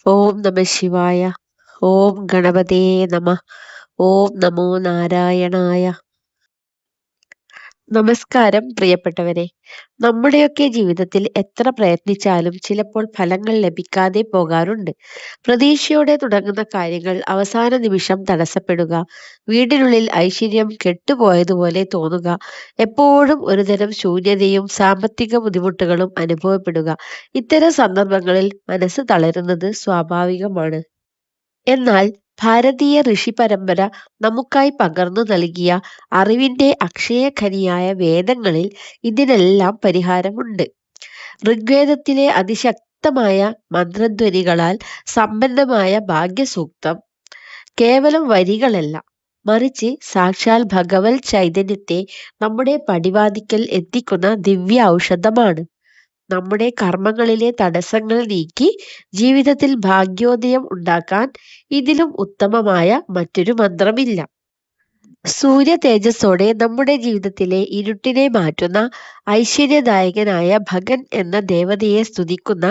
ഓം നമ ശിവായ. ഓം ഗണപതേ നമ. ഓം നമോ നാരായണായ. നമസ്കാരം പ്രിയപ്പെട്ടവരെ. നമ്മുടെയൊക്കെ ജീവിതത്തിൽ എത്ര പ്രയത്നിച്ചാലും ചിലപ്പോൾ ഫലങ്ങൾ ലഭിക്കാതെ പോകാറുണ്ട്. പ്രതീക്ഷയോടെ തുടങ്ങുന്ന കാര്യങ്ങൾ അവസാന നിമിഷം തടസ്സപ്പെടുക, വീടിനുള്ളിൽ ഐശ്വര്യം കെട്ടുപോയതുപോലെ തോന്നുക, എപ്പോഴും ഒരുതരം ശൂന്യതയും സാമ്പത്തിക ബുദ്ധിമുട്ടുകളും അനുഭവപ്പെടുക. ഇത്തരം സന്ദർഭങ്ങളിൽ മനസ്സ് തളരുന്നത് സ്വാഭാവികമാണ്. എന്നാൽ ഭാരതീയ ഋഷി പരമ്പര നമുക്കായി പകർന്നു നൽകിയ അറിവിന്റെ അക്ഷയഖനിയായ വേദങ്ങളിൽ ഇതിനെല്ലാം പരിഹാരമുണ്ട്. ഋഗ്വേദത്തിലെ അതിശക്തമായ മന്ത്രധ്വനികളാൽ സമ്പന്നമായ ഭാഗ്യസൂക്തം കേവലം വരികളല്ല, മറിച്ച് സാക്ഷാൽ ഭഗവത് ചൈതന്യത്തെ നമ്മുടെ പടിവാതിക്കൽ എത്തിക്കുന്ന ദിവ്യ ഔഷധമാണ്. നമ്മുടെ കർമ്മങ്ങളിലെ തടസ്സങ്ങൾ നീക്കി ജീവിതത്തിൽ ഭാഗ്യോദയം ഉണ്ടാക്കാൻ ഇതിലും ഉത്തമമായ മറ്റൊരു മന്ത്രമില്ല. സൂര്യ തേജസ്സോടെ നമ്മുടെ ജീവിതത്തിലെ ഇരുട്ടിനെ മാറ്റുന്ന ഐശ്വര്യദായകനായ ഭഗൻ എന്ന ദേവതയെ സ്തുതിക്കുന്ന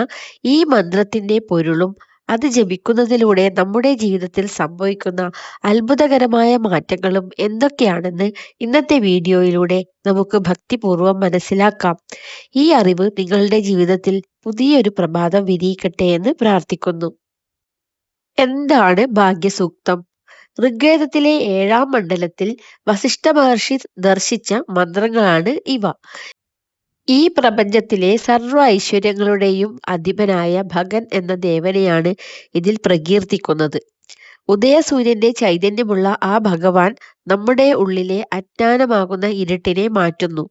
ഈ മന്ത്രത്തിന്റെ പൊരുളും അത് ജപിക്കുന്നതിലൂടെ നമ്മുടെ ജീവിതത്തിൽ സംഭവിക്കുന്ന അത്ഭുതകരമായ മാറ്റങ്ങളും എന്തൊക്കെയാണെന്ന് ഇന്നത്തെ വീഡിയോയിലൂടെ നമുക്ക് ഭക്തിപൂർവ്വം മനസ്സിലാക്കാം. ഈ അറിവ് നിങ്ങളുടെ ജീവിതത്തിൽ പുതിയൊരു പ്രഭാതം വിരിയിക്കട്ടെ എന്ന് പ്രാർത്ഥിക്കുന്നു. എന്താണ് ഭാഗ്യസൂക്തം? ഋഗ്വേദത്തിലെ 7-ാം മണ്ഡലത്തിൽ വസിഷ്ഠ മഹർഷി ദർശിച്ച മന്ത്രങ്ങളാണ് ഇവ. ഈ പ്രപഞ്ചത്തിലെ സർവ്വ ഐശ്വര്യങ്ങളുടെയും അധിപനായ ഭഗൻ എന്ന ദേവനെയാണ് ഇതിൽ പ്രകീർത്തിക്കുന്നത്. ഉദയസൂര്യന്റെ ചൈതന്യമുള്ള ആ ഭഗവാൻ നമ്മുടെ ഉള്ളിലെ അജ്ഞാനമാകുന്ന ഇരുട്ടിനെ മാറ്റുന്നു.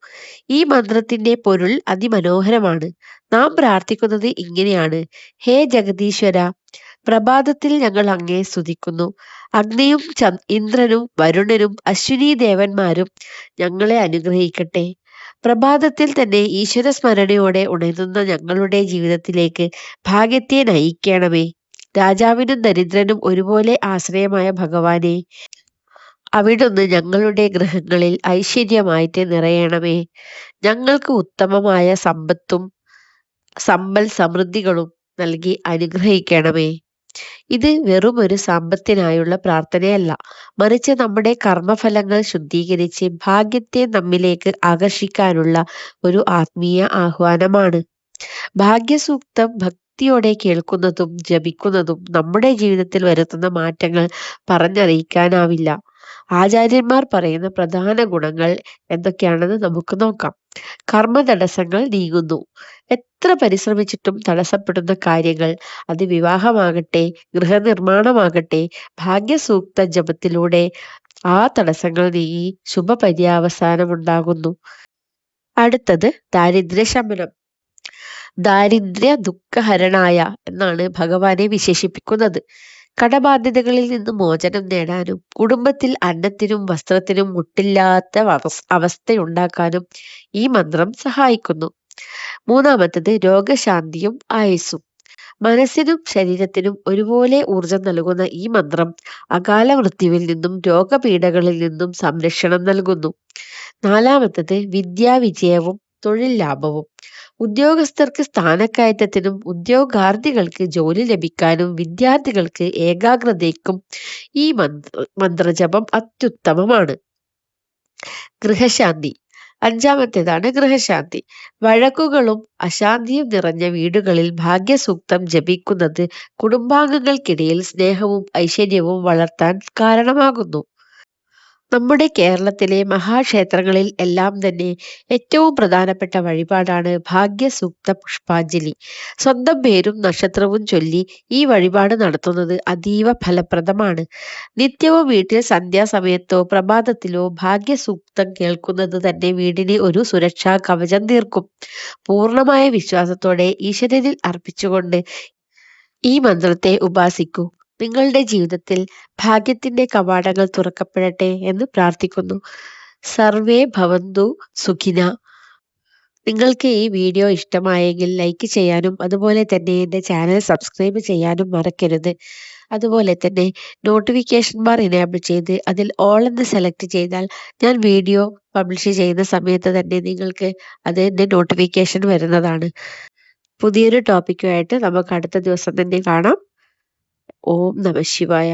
ഈ മന്ത്രത്തിന്റെ പൊരുൾ അതിമനോഹരമാണ്. നാം പ്രാർത്ഥിക്കുന്നത് ഇങ്ങനെയാണ്: ഹേ ജഗദീശ്വര, പ്രഭാതത്തിൽ ഞങ്ങൾ അങ്ങേ സ്തുതിക്കുന്നു. അഗ്നിയും ഇന്ദ്രനും വരുണനും അശ്വിനി ദേവന്മാരും ഞങ്ങളെ അനുഗ്രഹിക്കട്ടെ. പ്രഭാതത്തിൽ തന്നെ ഈശ്വര സ്മരണയോടെ ഉണരുന്ന ഞങ്ങളുടെ ജീവിതത്തിലേക്ക് ഭാഗ്യത്തെ നയിക്കണമേ. രാജാവിനും ദരിദ്രനും ഒരുപോലെ ആശ്രയമായ ഭഗവാനെ, അവിടുന്ന് ഞങ്ങളുടെ ഗൃഹങ്ങളിൽ ഐശ്വര്യമായിട്ട് നിറയണമേ. ഞങ്ങൾക്ക് ഉത്തമമായ സമ്പത്തും സമ്പൽ സമൃദ്ധികളും നൽകി അനുഗ്രഹിക്കണമേ. ഇത് വെറും ഒരു സമ്പത്തിനായുള്ള പ്രാർത്ഥനയല്ല, മറിച്ച് നമ്മുടെ കർമ്മഫലങ്ങൾ ശുദ്ധീകരിച്ച് ഭാഗ്യത്തെ നമ്മിലേക്ക് ആകർഷിക്കാനുള്ള ഒരു ആത്മീയ ആഹ്വാനമാണ്. ഭാഗ്യസൂക്തം ഭക്തിയോടെ കേൾക്കുന്നതും ജപിക്കുന്നതും നമ്മുടെ ജീവിതത്തിൽ വരുത്തുന്ന മാറ്റങ്ങൾ പറഞ്ഞറിയിക്കാനാവില്ല. ആചാര്യന്മാർ പറയുന്ന പ്രധാന ഗുണങ്ങൾ എന്തൊക്കെയാണെന്ന് നമുക്ക് നോക്കാം. കർമ്മ തടസ്സങ്ങൾ നീങ്ങുന്നു. എത്ര പരിശ്രമിച്ചിട്ടും തടസ്സപ്പെടുന്ന കാര്യങ്ങൾ, അത് വിവാഹമാകട്ടെ, ഗൃഹനിർമ്മാണമാകട്ടെ, ഭാഗ്യസൂക്ത ജപത്തിലൂടെ ആ തടസ്സങ്ങൾ നീങ്ങി ശുഭപര്യവസാനമുണ്ടാകുന്നു. അടുത്തത് ദാരിദ്ര്യശമനം. ദാരിദ്ര്യ ദുഃഖഹരണായ എന്നാണ് ഭഗവാനെ വിശേഷിപ്പിക്കുന്നത്. കടബാധ്യതകളിൽ നിന്ന് മോചനം നേടാനും കുടുംബത്തിൽ അന്നത്തിനും വസ്ത്രത്തിനും മുട്ടില്ലാത്ത അവസ്ഥയുണ്ടാക്കാനും ഈ മന്ത്രം സഹായിക്കുന്നു. മൂന്നാമത്തത് രോഗശാന്തിയും ആയുസ്സും. മനസ്സിനും ശരീരത്തിനും ഒരുപോലെ ഊർജം നൽകുന്ന ഈ മന്ത്രം അകാല മൃത്യുവിൽ നിന്നും രോഗപീഠകളിൽ നിന്നും സംരക്ഷണം നൽകുന്നു. നാലാമത്തത് വിദ്യാവിജയവും തൊഴിൽ ലാഭവും. ഉദ്യോഗസ്ഥർക്ക് സ്ഥാനക്കയറ്റത്തിനും ഉദ്യോഗാർത്ഥികൾക്ക് ജോലി ലഭിക്കാനും വിദ്യാർത്ഥികൾക്ക് ഏകാഗ്രതയ്ക്കും ഈ മന്ത്രജപം അത്യുത്തമമാണ്. ഗൃഹശാന്തി. അഞ്ചാമത്തേതാണ് ഗൃഹശാന്തി. വഴക്കുകളും അശാന്തിയും നിറഞ്ഞ വീടുകളിൽ ഭാഗ്യസൂക്തം ജപിക്കുന്നത് കുടുംബാംഗങ്ങൾക്കിടയിൽ സ്നേഹവും ഐശ്വര്യവും വളർത്താൻ കാരണമാകുന്നു. നമ്മുടെ കേരളത്തിലെ മഹാക്ഷേത്രങ്ങളിൽ എല്ലാം തന്നെ ഏറ്റവും പ്രധാനപ്പെട്ട വഴിപാടാണ് ഭാഗ്യസൂക്ത പുഷ്പാഞ്ജലി. സ്വന്തം പേരും നക്ഷത്രവും ചൊല്ലി ഈ വഴിപാട് നടത്തുന്നത് അതീവ ഫലപ്രദമാണ്. നിത്യവും വീട്ടിൽ സന്ധ്യാസമയത്തോ പ്രഭാതത്തിലോ ഭാഗ്യസൂക്തം കേൾക്കുന്നത് തന്നെ വീടിന് ഒരു സുരക്ഷാ കവചം തീർക്കും. പൂർണ്ണമായ വിശ്വാസത്തോടെ ഈശ്വരനിൽ അർപ്പിച്ചുകൊണ്ട് ഈ മന്ത്രത്തെ ഉപാസിക്കൂ. നിങ്ങളുടെ ജീവിതത്തിൽ ഭാഗ്യത്തിന്റെ കവാടങ്ങൾ തുറക്കപ്പെടട്ടെ എന്ന് പ്രാർത്ഥിക്കുന്നു. സർവേ ഭവന്തു സുഖിന. നിങ്ങൾക്ക് ഈ വീഡിയോ ഇഷ്ടമായെങ്കിൽ ലൈക്ക് ചെയ്യാനും അതുപോലെ തന്നെ എൻ്റെ ചാനൽ സബ്സ്ക്രൈബ് ചെയ്യാനും മറക്കരുത്. അതുപോലെ തന്നെ നോട്ടിഫിക്കേഷൻ ബാർ എനേബിൾ ചെയ്ത് അതിൽ ഓൾ എന്ന് സെലക്ട് ചെയ്താൽ ഞാൻ വീഡിയോ പബ്ലിഷ് ചെയ്യുന്ന സമയത്ത് തന്നെ നിങ്ങൾക്ക് അതിൻ്റെ നോട്ടിഫിക്കേഷൻ വരുന്നതാണ്. പുതിയൊരു ടോപ്പിക്കുമായിട്ട് നമുക്ക് അടുത്ത ദിവസം തന്നെ കാണാം. ഓം നമഃ ശിവായ.